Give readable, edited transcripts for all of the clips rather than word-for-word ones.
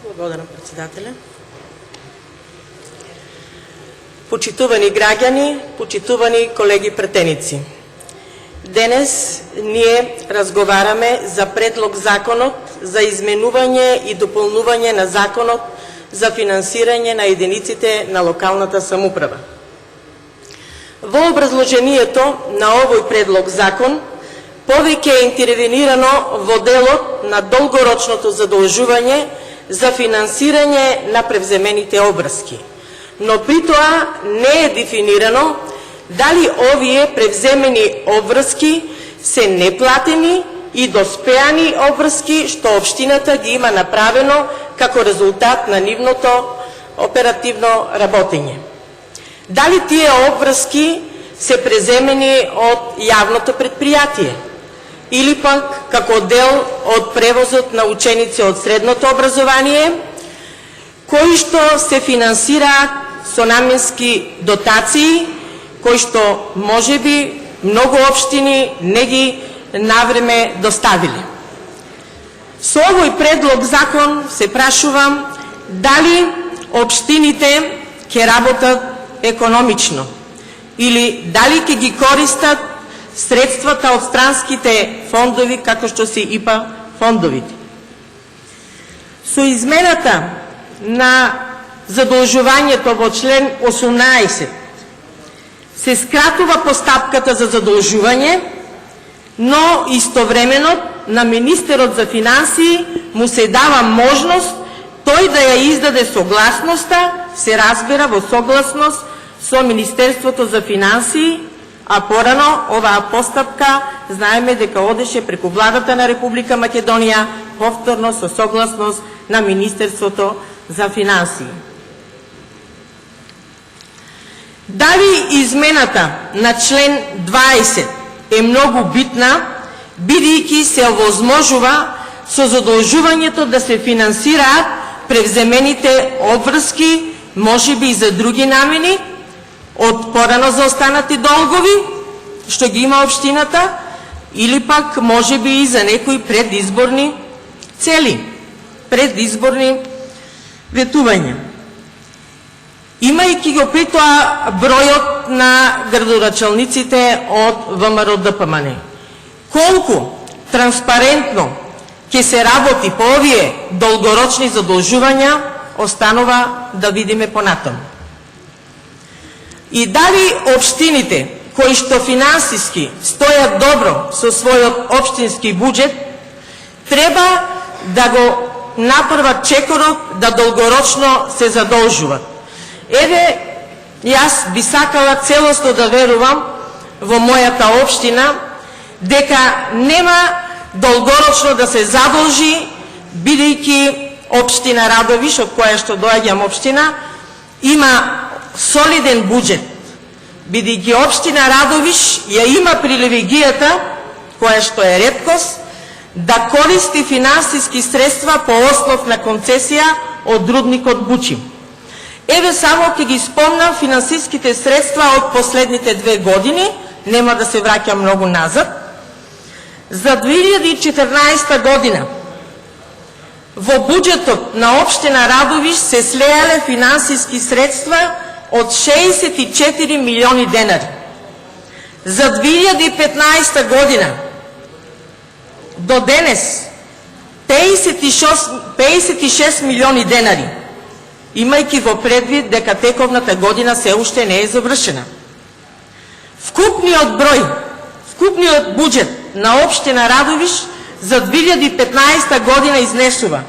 Благодарам, председателя. Почитувани граѓани, почитувани колеги претеници. Денес ние разговараме за предлог законот за изменување и дополнување на законот за финансирање на единиците на локалната самуправа. Во образложението на овој предлог закон повеќе е интервенирано во делот на долгорочното задолжување за финансирање на превземените обврски, но при тоа не е дефинирано дали овие превземени обврски се неплатени и доспеани обврски што општината ги има направено како резултат на нивното оперативно работење. Дали тие обврски се преземени од јавното предпријатие или пак како дел од превозот на ученици од средното образование, кои што се финансираат со наменски дотации, кои што можеби многу општини не ги навреме доставиле. Со овој предлог закон се прашувам дали општините ќе работат економично или дали ќе ги користат средствата од странските фондови, како што се ИПА фондовите. Со измената на задолжувањето во член 18 се скратува постапката за задолжување, но истовремено на министерот за финансии му се дава можност тој да ја издаде согласноста, се разбира во согласност со Министерството за финансии, а порано оваа постапка знаеме дека одеше преку владата на Република Македонија, повторно со согласност на Министерството за финансии. Дали измената на член 20 е многу битна, бидејќи се овозможува со задолжувањето да се финансираат превземените обврски, можеби и за други намени, од порано заостанати долгови, што ги има општината, или пак можеби и за некои предизборни цели, предизборни ветувања. Имајќи го при тоа бројот на градоначалниците од ВМРО ДПМН, колку транспарентно ќе се работи по овие долгорочни задолжувања, останува да видиме понатаму. И дали општините кои што финансиски стојат добро со својот општински буџет, треба да го направат чекорот да долгорочно се задолжуват. Еве, јас би сакала целосно да верувам во мојата општина дека нема долгорочно да се задолжи, бидејќи општина Радовиш, од која што доаѓам општина, има солиден буџет, бидејќи општина Радовиш ја има привилегијата, која што е реткост, да користи финансиски средства по основ на концесија од рудникот Бучим. Еве само ќе ги спомнам финансиските средства од последните 2 години, нема да се враќам многу назад. За 2014 година во буџетот на општина Радовиш се слеале финансиски средства од 64 милиони денари. За 2015 година до денес 56 милиони денари, имајќи во предвид дека тековната година се уште не е завршена. Вкупниот буџет на општина Радовиш за 2015 година изнесува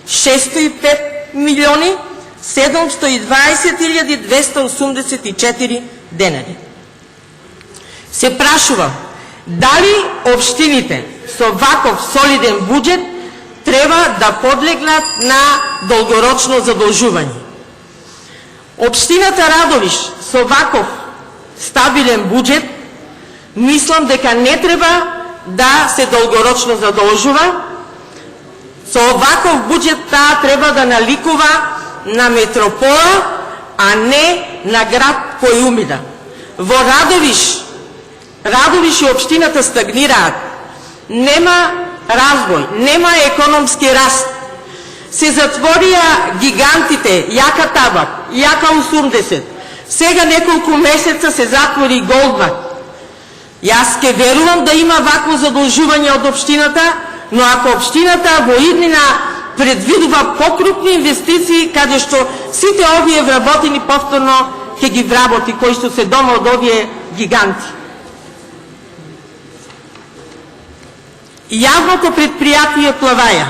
605 милиони 720.284 денари. Се прашува дали општините со ваков солиден буџет треба да подлегнат на долгорочно задолжување. Општината Радовиш со ваков стабилен буџет мислам дека не треба да се долгорочно задолжува. Со ваков буџет таа треба да наликува на метропола, а не на град кој умира. Во Радовиш и општината стагнираат. Нема развој, нема економски раст. се затворија гигантите Јака Табак, Јака 80, сега неколку месеца се затвори Голдбак. Јас ке верувам да има вакво задолжување од општината, но ако општината во иднина предвидува покрупни инвестиции, каде што сите овие вработени повторно ќе ги вработи, кои што се дома од овие гиганти. Јавното предпријатие Плаваја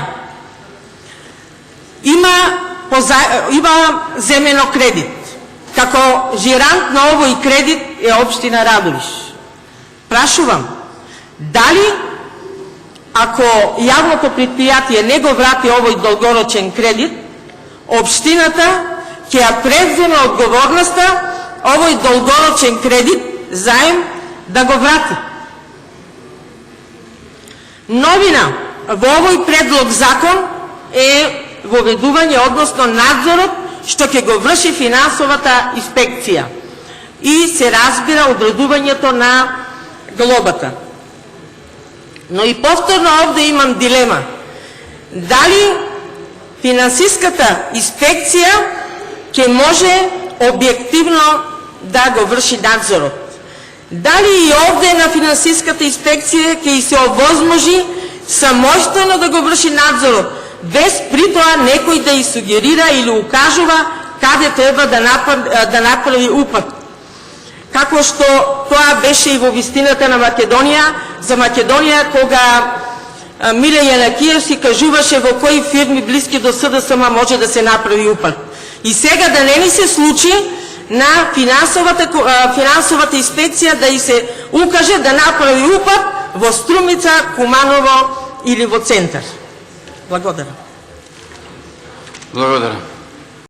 има земено кредит. Како жирант на овој кредит е општина Радовиш. Прашувам, дали ако јавното предпријатие не го врати овој долгорочен кредит, општината ќе ја превземе одговорноста овој долгорочен кредит, заем, да го врати. Новина во овој предлог закон е воведување, односно надзорот, што ќе го врши финансовата инспекција и се разбира одредувањето на глобата. Но и повторно овде имам дилема. Дали финансиската инспекција ќе може објективно да го врши надзорот? Дали и овде на финансиската инспекција ќе се овозможи самостојно да го врши надзорот, без при тоа некој да и сугерира или укажува каде треба да направи упат? Како што тоа беше и во вистината на Македонија, за Македонија, кога Миле Јанакиевски кажуваше во кои фирми блиски до СДСМ може да се направи упат. И сега да не ни се случи на финансовата инспекција да и се укаже да направи упат во Струмица, Куманово или во Центар. Благодарам. Благодарам.